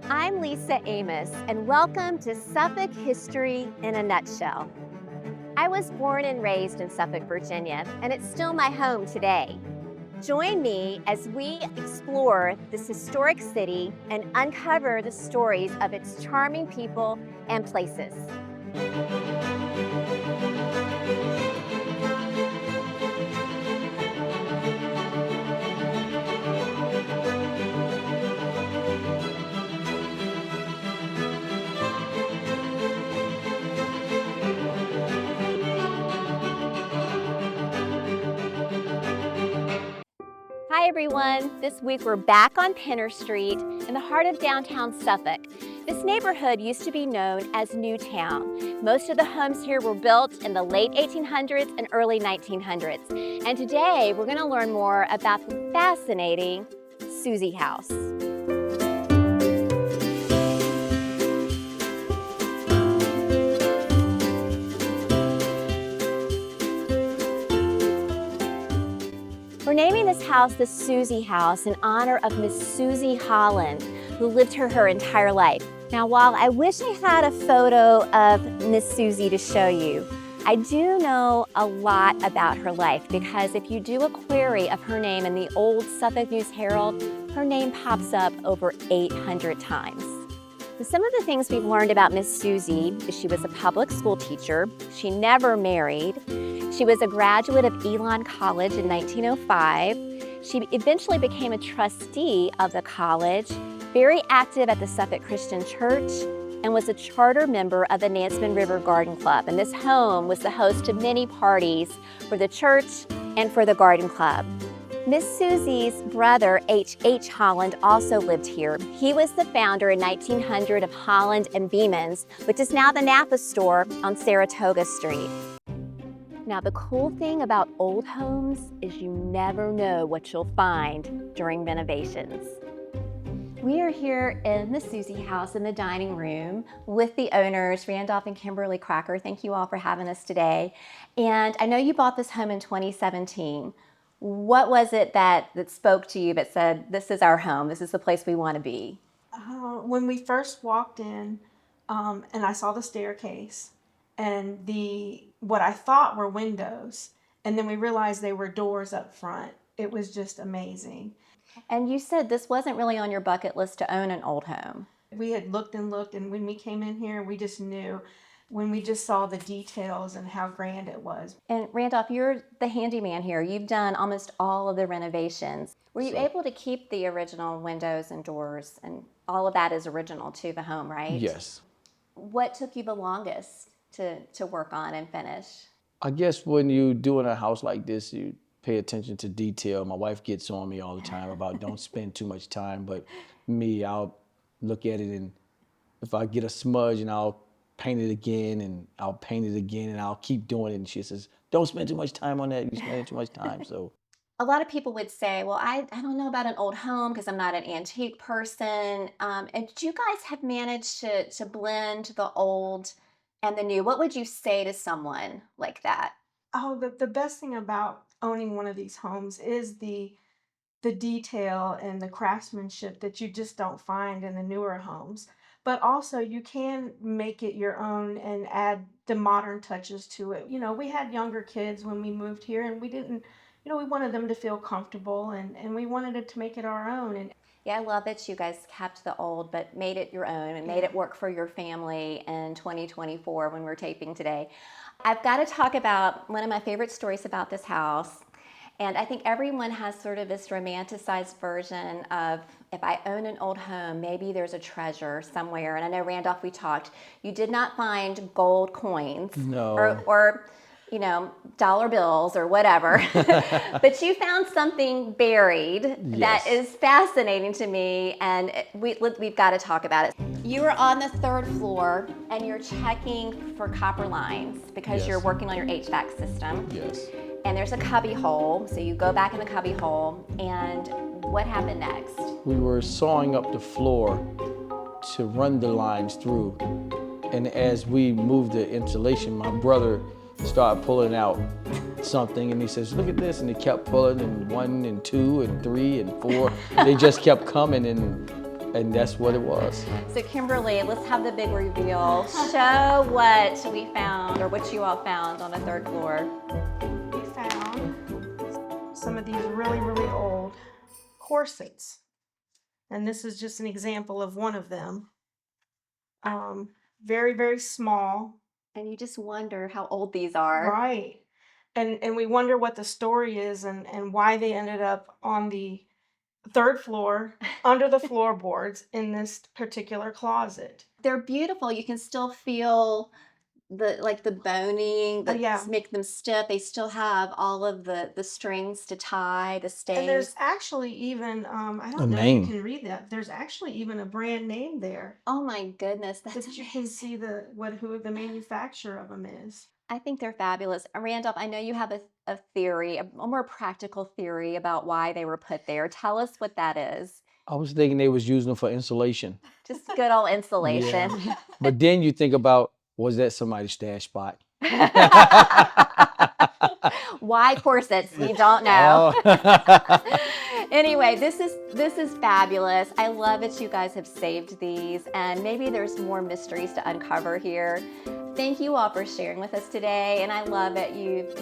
I'm Lisa Amos, and welcome to Suffolk History in a Nutshell. I was born and raised in Suffolk, Virginia, and it's still my home today. Join me as we explore this historic city and uncover the stories of its charming people and places. Hi everyone, this week we're back on Penner Street in the heart of downtown Suffolk. This neighborhood used to be known as Newtown. Most of the homes here were built in the late 1800s and early 1900s. And today we're going to learn more about the fascinating Susie House. We're naming this house the Susie House in honor of Miss Susie Holland, who lived here her entire life. Now, while I wish I had a photo of Miss Susie to show you, I do know a lot about her life because if you do a query of her name in the old Suffolk News Herald, her name pops up over 800 times. So some of the things we've learned about Miss Susie is she was a public school teacher, she never married, she was a graduate of Elon College in 1905. She eventually became a trustee of the college, very active at the Suffolk Christian Church, and was a charter member of the Nansemond River Garden Club. And this home was the host of many parties for the church and for the garden club. Miss Susie's brother, H.H. Holland, also lived here. He was the founder in 1900 of Holland and Beeman's, which is now the Napa store on Saratoga Street. Now, the cool thing about old homes is you never know what you'll find during renovations. We are here in the Susie House in the dining room with the owners, Randolph and Kimberly Crocker. Thank you all for having us today. And I know you bought this home in 2017. What was it that spoke to you that said, this is our home, this is the place we want to be? When we first walked in, and I saw the staircase and what I thought were windows, and then we realized they were doors up front. It was just amazing. And you said this wasn't really on your bucket list to own an old home. We had looked and looked, and when we came in here, we just knew when we just saw the details and how grand it was. And Randolph, you're the handyman here. You've done almost all of the renovations. Were you able to keep the original windows and doors, and all of that is original to the home, right? Yes. What took you the longest to work on and finish? I guess when you're doing a house like this, you pay attention to detail. My wife gets on me all the time about don't spend too much time, but me, I'll look at it, and if I get a smudge, and I'll paint it again, and I'll paint it again, and I'll keep doing it. And she says, don't spend too much time on that. You're spending too much time. So A lot of people would say, well, I don't know about an old home because I'm not an antique person. And you guys have managed to blend the old and the new. What would you say to someone like that? Oh, the best thing about owning one of these homes is the detail and the craftsmanship that you just don't find in the newer homes. But also, you can make it your own and add the modern touches to it. We had younger kids when we moved here, and we didn't, we wanted them to feel comfortable, and we wanted it to make it our own. And Yeah, I love that you guys kept the old but made it your own and made it work for your family in 2024 when we're taping today. I've got to talk about one of my favorite stories about this house. And I think everyone has sort of this romanticized version of if I own an old home, maybe there's a treasure somewhere. And I know, Randolph, we talked, you did not find gold coins No. or dollar bills or whatever, but you found something buried that is fascinating to me, and we've got to talk about it. You are on the third floor, and you're checking for copper lines because you're working on your HVAC system. Yes. And there's a cubby hole, so you go back in the cubby hole, and what happened next? We were sawing up the floor to run the lines through. And as we moved the insulation, my brother started pulling out something, and he says, look at this, and he kept pulling, and 1 and 2 and 3 and 4. They just kept coming, and And that's what it was. So Kimberly, let's have the big reveal. Show what we found, or what you all found on the third floor. We found some of these really, really old corsets. And this is just an example of one of them. Very, very small. And you just wonder how old these are. Right. And we wonder what the story is and why they ended up on the third floor under the floorboards in this particular closet. They're beautiful. You can still feel the boning that Yeah. make them stiff. They still have all of the strings to tie, the stays. And there's actually even I don't know if you can read that. There's actually even a brand name there. Oh my goodness, that's that you can see who the manufacturer of them is. I think they're fabulous. Randolph, I know you have a theory, a more practical theory about why they were put there. Tell us what that is. I was thinking they was using them for insulation. Just good old insulation. Yeah. But then you think about, was that somebody's stash spot? Why corsets? We don't know. Oh. Anyway, this is fabulous. I love that you guys have saved these, and maybe there's more mysteries to uncover here. Thank you all for sharing with us today, and I love that you've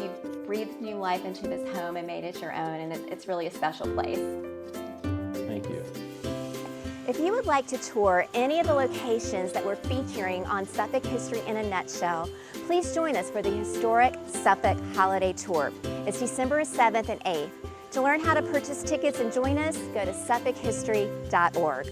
breathed new life into this home and made it your own, and it's really a special place. Thank you. If you would like to tour any of the locations that we're featuring on Suffolk History in a Nutshell, please join us for the historic Suffolk Holiday Tour. It's December 7th and 8th. To learn how to purchase tickets and join us, go to suffolkhistory.org.